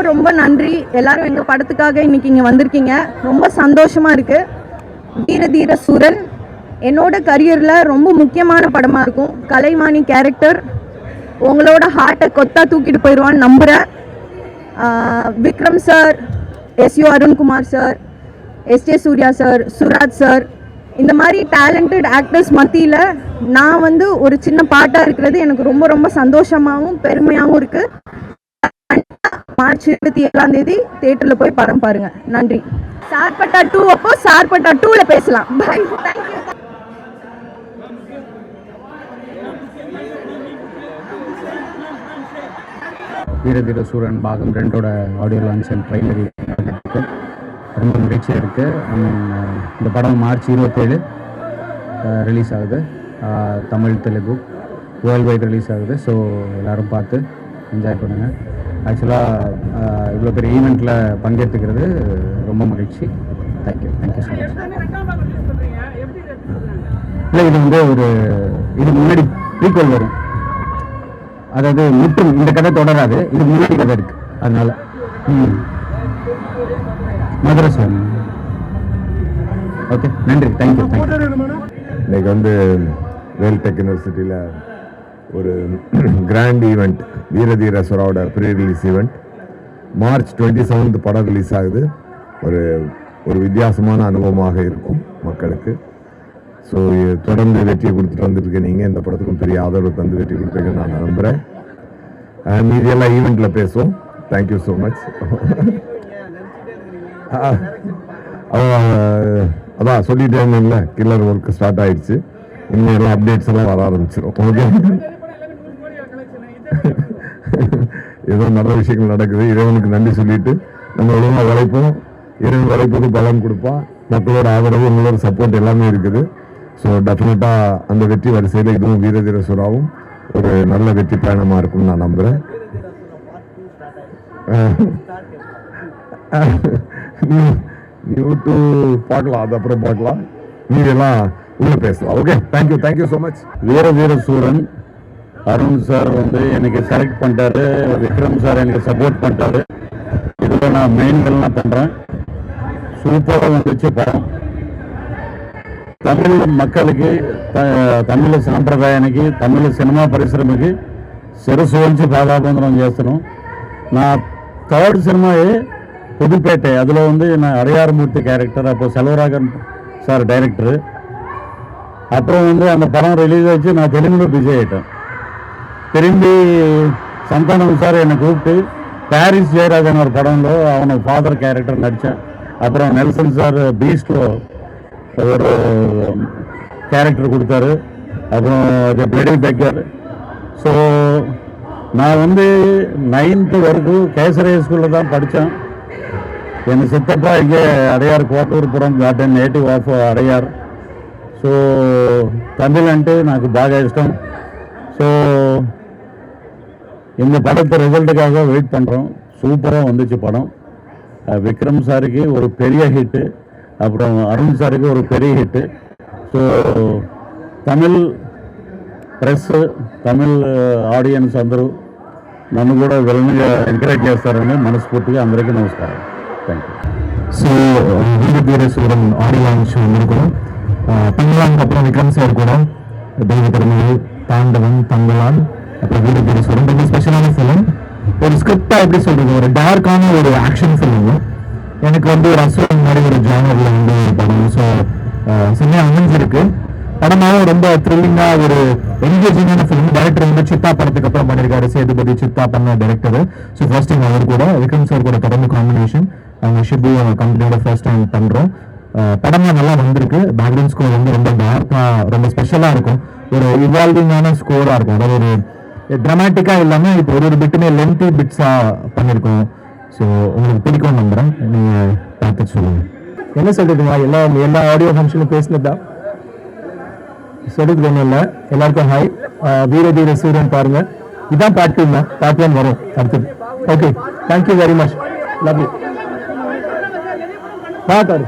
ரொம்ப நன்றி. எல்லாரும் எங்கள் படத்துக்காக இன்னைக்கு இங்கே வந்திருக்கீங்க. ரொம்ப சந்தோஷமாக இருக்குது. வீர தீர சூரன் என்னோட கரியரில் ரொம்ப முக்கியமான படமாக இருக்கும். கலைவாணி கேரக்டர் உங்களோட ஹார்ட்டை கொத்தா தூக்கிட்டு போயிடுவான்னு நம்புகிறேன். Vikram sir, S U Arunkumar sir, S J Suriya sir, Suraj sir, இந்த மாதிரி டேலண்டட் ஆக்டர்ஸ் மத்தியில் நான் ஒரு சின்ன பாட்டாக இருக்கிறது எனக்கு ரொம்ப ரொம்ப சந்தோஷமாகவும் பெருமையாகவும் இருக்குது. மார்ச் 27 தியேட்டரில் போய் படம் பாருங்க. நன்றி. சார்பட்டா 2 அப்போ சார்பட்டா 2ல பேசலாம். பை. தேங்க்யூ. வீரதீர சூரன் பாகம் 2ஓட ஆடியோ லான்ச் அண்ட் ட்ரைலர் ரொம்ப மகிழ்ச்சியாக இருக்குது. இந்த படம் மார்ச் 27 ரிலீஸ் ஆகுது. Tamil, Telugu world wide release ஆகுது. ஸோ எல்லோரும் பார்த்து என்ஜாய் பண்ணுங்கள். ஆக்சுவலாக இவ்வளோ பெரிய ஈவெண்ட்டில் பங்கேற்றுக்கிறது ரொம்ப மகிழ்ச்சி. Thank you so much. இல்லை, இது முன்னாடி ப்ரீக்வல் வரும். அதாவது முற்றும் இந்த கதை தொடராது. இது முன்னாடி கதை இருக்குது. அதனால் மதுரை சார். ஓகே, நன்றி. தேங்க்யூ. இன்னைக்கு வேல்டெக் யூனிவர்சிட்டியில் ஒரு கிராண்ட் ஈவெண்ட், வீரதீர சூராவோட ப்ரீ ரிலீஸ் ஈவெண்ட். மார்ச் 27 படம் ரிலீஸ் ஆகுது. ஒரு வித்தியாசமான அனுபவமாக இருக்கும் மக்களுக்கு. ஸோ தொடர்ந்து வெற்றியை கொடுத்துட்டு வந்துருக்கு. நீங்கள் இந்த படத்துக்கும் பெரிய ஆதரவு தந்து வெற்றி கொடுப்பீங்கன்னு நான் நம்புகிறேன். மீதியெல்லாம் ஈவெண்ட்டில் பேசுவோம். Thank you so much. அதான் சொல்லிட்டேன்னு கில்லர் ஒர்க் ஸ்டார்ட் ஆயிடுச்சு. இன்னும் எல்லாம் அப்டேட்ஸ் எல்லாம் வர ஆரம்பிச்சிடும். ஓகே, ஏதோ நல்ல விஷயங்கள் நடக்குது. இறைவனுக்கு நன்றி சொல்லிட்டு நம்ம ஒழுங்காக உழைப்போம். இறைவன் உழைப்புக்கு பலன் கொடுப்பான். மக்களோட ஆதரவு, உங்களோட சப்போர்ட் எல்லாமே இருக்குது. ஸோ டெஃபினட்டாக அந்த வெற்றி வரிசையில் இதுவும் வீரதீர சூராவும் ஒரு நல்ல வெற்றி பயணமாக இருக்கும்னு நான் நம்புகிறேன். யூ பார்க்கலாம், அது அப்புறம் பார்க்கலாம். நீங்கெல்லாம் உள்ள பேசலாம். Okay, thank you so much. வீரதீர சூரன் அருண் சார் எனக்கு செலக்ட் பண்ணிட்டாரு. விக்ரம் சார் எனக்கு சப்போர்ட் பண்ணிட்டாரு. இதில் நான் மெயின்கள்லாம் பண்ணுறேன். சூப்பராக வந்துச்சு படம். தமிழ் மக்களுக்கு, తమిళ సాంప్రదాయానికి, తమిళ సినిమా పరిశ్రమకి శిరస్సు వంచి పాదాబంధనం చేస్తున్నాం. నా థర్డ్ సినిమాయే புதுப்பேட்டை. அதில் நான் அடையார்மூர்த்தி கேரக்டர். அப்போ செல்வராகன் சார் டைரக்டரு. அப்புறம் அந்த படம் ரிலீஸ் ஆச்சு. நான் தெலுங்குல பிஸி ஆகிட்டேன். திரும்பி சந்தானம் சார் என்னை கூப்பிட்டு பாரிஸ் ஜெயராஜன் ஒரு படம்లో அவனை ஃபாதர் கேரக்டர் நடித்தேன். அப்புறம் நெல்சன் சார் பீஸ்ட்ல ஒரு கேரக்டர் கொடுத்தாரு. அப்புறம் பிளடி பெக்கர். ஸோ நான் 9th வரைக்கும் கேசரிய ஸ்கூலில் தான் படித்தேன். என் சித்தப்பா இங்கே Adyar Kotturpuram garden native of Adyar. So Tamil అంటే నాకు బాగా ఇష్టం. ஸோ இந்த படத்தை ரிசல்ட்டுக்காக வெயிட் பண்ணுறோம். சூப்பராக வந்துச்சு படம். விக்ரம் சாருக்கு ஒரு பெரிய ஹிட்டு, அப்புறம் அருண் சாருக்கு ஒரு பெரிய hit. So Tamil press, Tamil audience అందరూ నన్ను కూడా విలన్గా ఎంకరేజ్ చేస్తారని మనస్ఫూర్తిగా అందరికీ నమస్కారం. Thank you. ஸோ வீரதீர சூரன் ஆடியோ லான்ச் வந்திருக்கிறோம். தங்கலான் அப்புறம் விக்ரம் சார் கூட தெய்வ திருமகள், தாண்டவன், தங்கலான், அப்புறம் வீரதீர சூரன் ரொம்ப ஸ்பெஷலான ஃபிலிம். ஒரு ஸ்கிரிப்டா எப்படி சொல்றது, ஒரு டார்க்கான ஒரு ஆக்ஷன் ஃபிலிம். எனக்கு ஒரு அசுரன் மாதிரி ஒரு ஜானர்ல ஒரு படம். ஸோ செம்மையாக அமைஞ்சிருக்கு. படமாவும் ரொம்ப த்ரில்லிங்கா ஒரு என்கேஜிங்கான ஃபிலிம். டைரக்டர் சித்தா படத்துக்கு அப்புறம் பண்ணியிருக்காரு. சேதுபதி சித்தா பண்ண டைரக்டர். ஸோ ஃபர்ஸ்ட் டைம் அவர் கூட விக்ரம் சார் கூட தொடர்ந்து காம்பினேஷன். அவங்க ஷிபு கம்பெனியோட ஃபர்ஸ்ட் டைம் பண்றோம். படம்லாம் நல்லா வந்திருக்கு. பேக்ரவுண்ட் ஸ்கோர் ரொம்ப டார்க்கா, ரொம்ப ஸ்பெஷலா இருக்கும். ஒரு இவால்விங்கான ஸ்கோரா இருக்கும். அதாவது ஒரு ட்ராமாட்டிக்கா இல்லாம இப்போ ஒரு பிட்டுமே லென்த்தி பிட்ஸா பண்ணிருக்கோம். ஸோ உங்களுக்கு பிடிக்கும் நம்புறேன். நீங்க பார்த்து சொல்லுங்க. என்ன சொல்றதுமா, எல்லா ஆடியோ ஃபங்க்ஷனும் பேசினதுதான் சொல்றதுக்கு ஒன்றும் இல்லை. எல்லாருக்கும் ஹாய். வீரதீர சூரன் பாருங்க. இதான் பார்ட் 2 தான். பார்ட் 1 வரும் அடுத்தது. Okay, thank you very much. Love you. பண்றேன்.